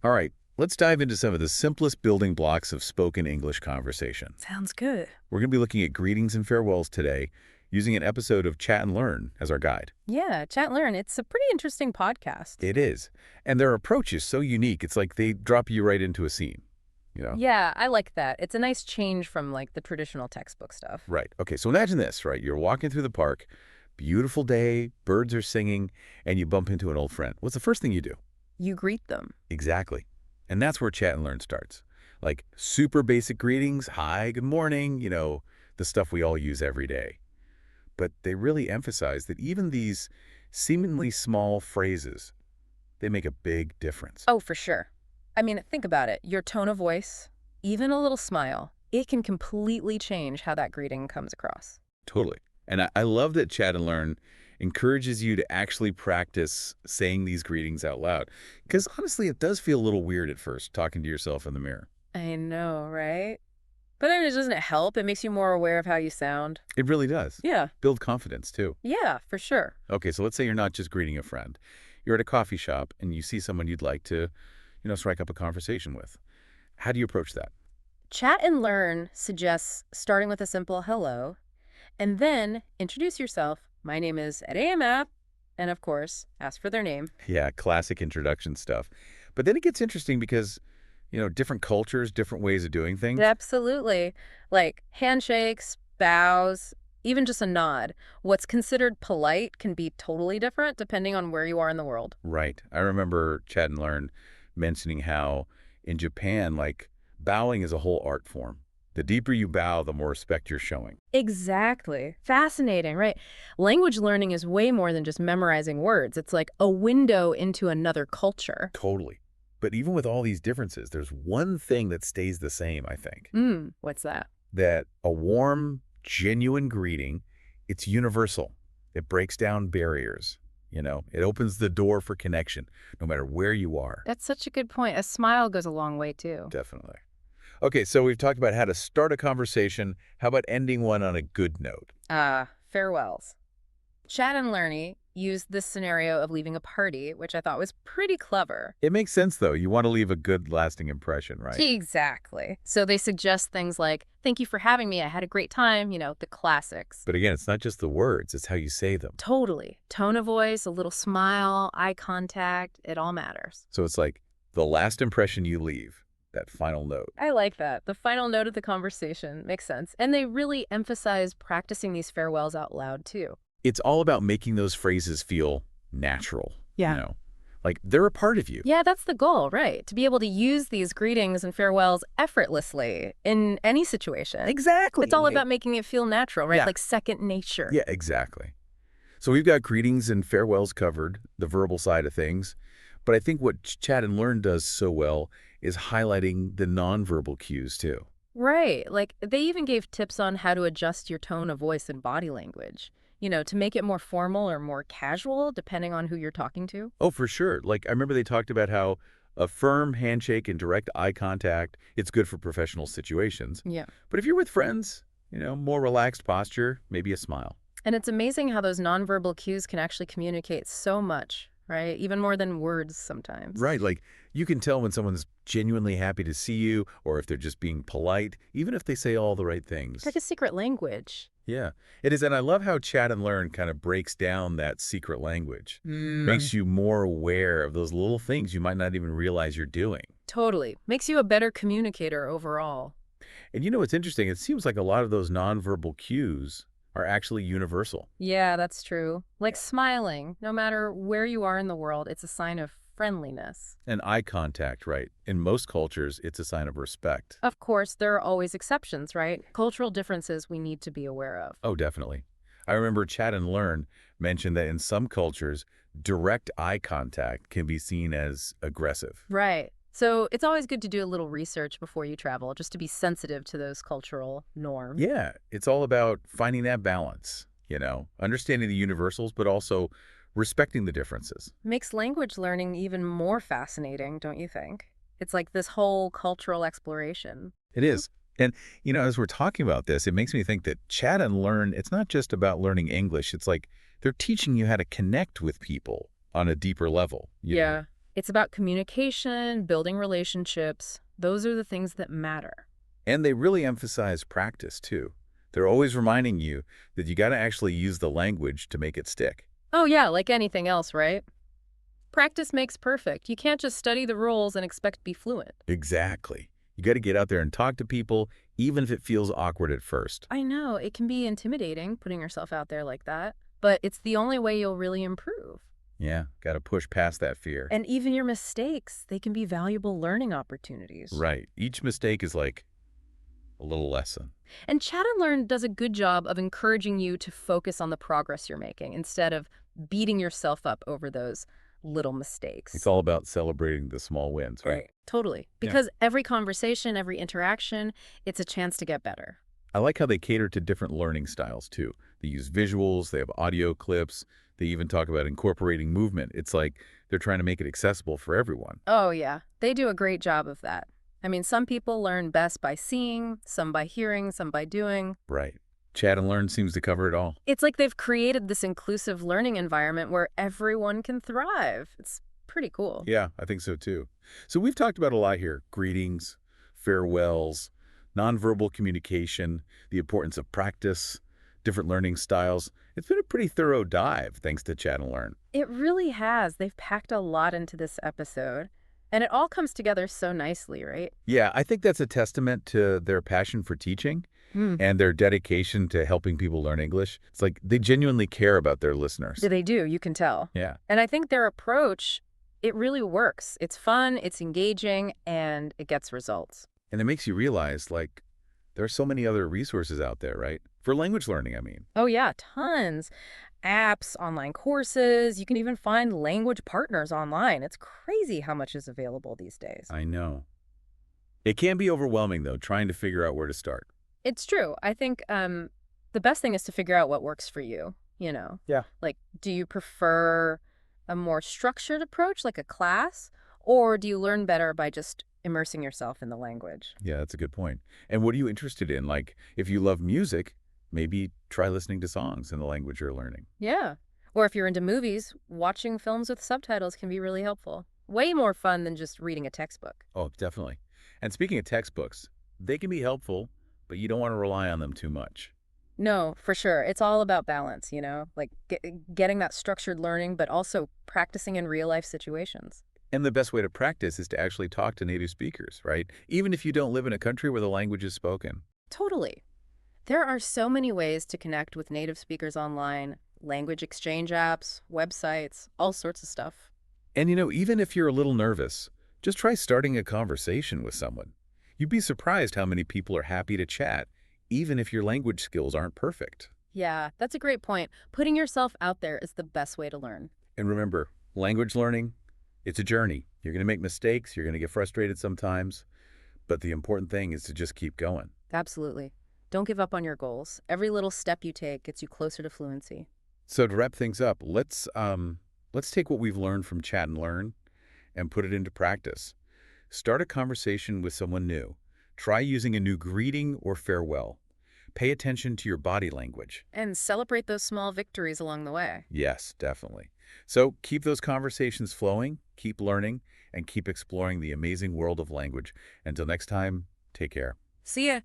All right, let's dive into some of the simplest building blocks of spoken English conversation. Sounds good. We're going to be looking at greetings and farewells today, using an episode of Chat and Learn as our guide. Yeah, Chat and Learn. It's a pretty interesting podcast. It is. And their approach is so unique, it's like they drop you right into a scene, you know? Yeah, I like that. It's a nice change from like the traditional textbook stuff. Right. Okay, so imagine this, right? You're walking through the park, beautiful day, birds are singing, and you bump into an old friend. What's the first thing you do? You greet them. Exactly. And that's where Chat and Learn starts. Like super basic greetings, hi, good morning, the stuff we all use every day. But they really emphasize that even these seemingly small phrases, they make a big difference. Oh, for sure. I mean, think about it. Your tone of voice, even a little smile, it can completely change how that greeting comes across. Totally. And I love that Chat and Learn encourages you to actually practice saying these greetings out loud. Because honestly, it does feel a little weird at first, talking to yourself in the mirror. I know, right? But I mean, doesn't it help? It makes you more aware of how you sound. It really does. Yeah. Build confidence, too. Yeah, for sure. Okay, so let's say you're not just greeting a friend. You're at a coffee shop and you see someone you'd like to, strike up a conversation with. How do you approach that? Chat and Learn suggests starting with a simple hello, and then introduce yourself. My name is at AMAP, and of course, ask for their name. Yeah, classic introduction stuff. But then it gets interesting because, different cultures, different ways of doing things. Absolutely. Like handshakes, bows, even just a nod. What's considered polite can be totally different depending on where you are in the world. Right. I remember Chat and Learn mentioning how in Japan, like, bowing is a whole art form. The deeper you bow, the more respect you're showing. Exactly. Fascinating, right? Language learning is way more than just memorizing words. It's like a window into another culture. Totally. But even with all these differences, there's one thing that stays the same, I think. What's that? That a warm, genuine greeting, it's universal. It breaks down barriers. It opens the door for connection, no matter where you are. That's such a good point. A smile goes a long way, too. Definitely. Okay, so we've talked about how to start a conversation. How about ending one on a good note? Farewells. Chad and Lerny used this scenario of leaving a party, which I thought was pretty clever. It makes sense, though. You want to leave a good, lasting impression, right? Exactly. So they suggest things like, thank you for having me. I had a great time, the classics. But again, it's not just the words, it's how you say them. Totally. Tone of voice, a little smile, eye contact, it all matters. So it's like the last impression you leave, that final note. I like that. The final note of the conversation makes sense. And they really emphasize practicing these farewells out loud, too. It's all about making those phrases feel natural. Yeah. Like they're a part of you. Yeah, that's the goal, right? To be able to use these greetings and farewells effortlessly in any situation. Exactly. It's all about making it feel natural, right? Yeah. Like second nature. Yeah, exactly. So we've got greetings and farewells covered, the verbal side of things. But I think what Chat and Learn does so well is highlighting the nonverbal cues, too. Right. Like they even gave tips on how to adjust your tone of voice and body language, to make it more formal or more casual, depending on who you're talking to. Oh, for sure. Like, I remember they talked about how a firm handshake and direct eye contact, it's good for professional situations. Yeah. But if you're with friends, more relaxed posture, maybe a smile. And it's amazing how those nonverbal cues can actually communicate so much, right? Even more than words sometimes. Right. Like, you can tell when someone's genuinely happy to see you or if they're just being polite, even if they say all the right things. It's like a secret language. Yeah, it is. And I love how Chat and Learn kind of breaks down that secret language. Makes you more aware of those little things you might not even realize you're doing. Totally. Makes you a better communicator overall. And what's interesting? It seems like a lot of those nonverbal cues are actually universal. Yeah, that's true. Like smiling, no matter where you are in the world, it's a sign of friendliness. And eye contact, right? In most cultures, it's a sign of respect. Of course, there are always exceptions, right? Cultural differences we need to be aware of. Oh, definitely. I remember Chat and Learn mentioned that in some cultures, direct eye contact can be seen as aggressive. Right. So it's always good to do a little research before you travel, just to be sensitive to those cultural norms. Yeah, it's all about finding that balance, understanding the universals, but also respecting the differences. Makes language learning even more fascinating, don't you think? It's like this whole cultural exploration. It is. And, as we're talking about this, it makes me think that Chat and Learn, it's not just about learning English. It's like they're teaching you how to connect with people on a deeper level. Yeah. It's about communication, building relationships. Those are the things that matter. And they really emphasize practice, too. They're always reminding you that you got to actually use the language to make it stick. Oh, yeah, like anything else, right? Practice makes perfect. You can't just study the rules and expect to be fluent. Exactly. You got to get out there and talk to people, even if it feels awkward at first. I know, it can be intimidating putting yourself out there like that, but it's the only way you'll really improve. Yeah, got to push past that fear. And even your mistakes, they can be valuable learning opportunities. Right. Each mistake is like a little lesson. And Chat and Learn does a good job of encouraging you to focus on the progress you're making instead of beating yourself up over those little mistakes. It's all about celebrating the small wins, right? Totally. Yeah. Because every conversation, every interaction, it's a chance to get better. I like how they cater to different learning styles, too. They use visuals, they have audio clips, they even talk about incorporating movement. It's like they're trying to make it accessible for everyone. Oh, yeah. They do a great job of that. I mean, some people learn best by seeing, some by hearing, some by doing. Right. Chat and Learn seems to cover it all. It's like they've created this inclusive learning environment where everyone can thrive. It's pretty cool. Yeah, I think so, too. So we've talked about a lot here. Greetings, farewells, nonverbal communication, the importance of practice, different learning styles. It's been a pretty thorough dive, thanks to Chat and Learn. It really has. They've packed a lot into this episode. And it all comes together so nicely, right? Yeah, I think that's a testament to their passion for teaching and their dedication to helping people learn English. It's like they genuinely care about their listeners. They do, you can tell. Yeah. And I think their approach, it really works. It's fun, it's engaging, and it gets results. And it makes you realize, like, there are so many other resources out there, right? For language learning, I mean. Oh yeah, tons. Apps, online courses, you can even find language partners online. It's crazy how much is available these days. I know. It can be overwhelming, though, trying to figure out where to start. It's true. I think the best thing is to figure out what works for you, you know? Yeah. Like, do you prefer a more structured approach, like a class? Or do you learn better by just immersing yourself in the language? Yeah, that's a good point. And what are you interested in? Like, if you love music, maybe try listening to songs in the language you're learning. Yeah. Or if you're into movies, watching films with subtitles can be really helpful. Way more fun than just reading a textbook. Oh, definitely. And speaking of textbooks, they can be helpful, but you don't want to rely on them too much. No, for sure. It's all about balance, you know, like getting that structured learning, but also practicing in real life situations. And the best way to practice is to actually talk to native speakers, right? Even if you don't live in a country where the language is spoken. Totally. There are so many ways to connect with native speakers online, language exchange apps, websites, all sorts of stuff. And even if you're a little nervous, just try starting a conversation with someone. You'd be surprised how many people are happy to chat, even if your language skills aren't perfect. Yeah, that's a great point. Putting yourself out there is the best way to learn. And remember, language learning, it's a journey. You're going to make mistakes, you're going to get frustrated sometimes, but the important thing is to just keep going. Absolutely. Don't give up on your goals. Every little step you take gets you closer to fluency. So to wrap things up, let's take what we've learned from Chat and Learn and put it into practice. Start a conversation with someone new. Try using a new greeting or farewell. Pay attention to your body language. And celebrate those small victories along the way. Yes, definitely. So keep those conversations flowing, keep learning, and keep exploring the amazing world of language. Until next time, take care. See ya.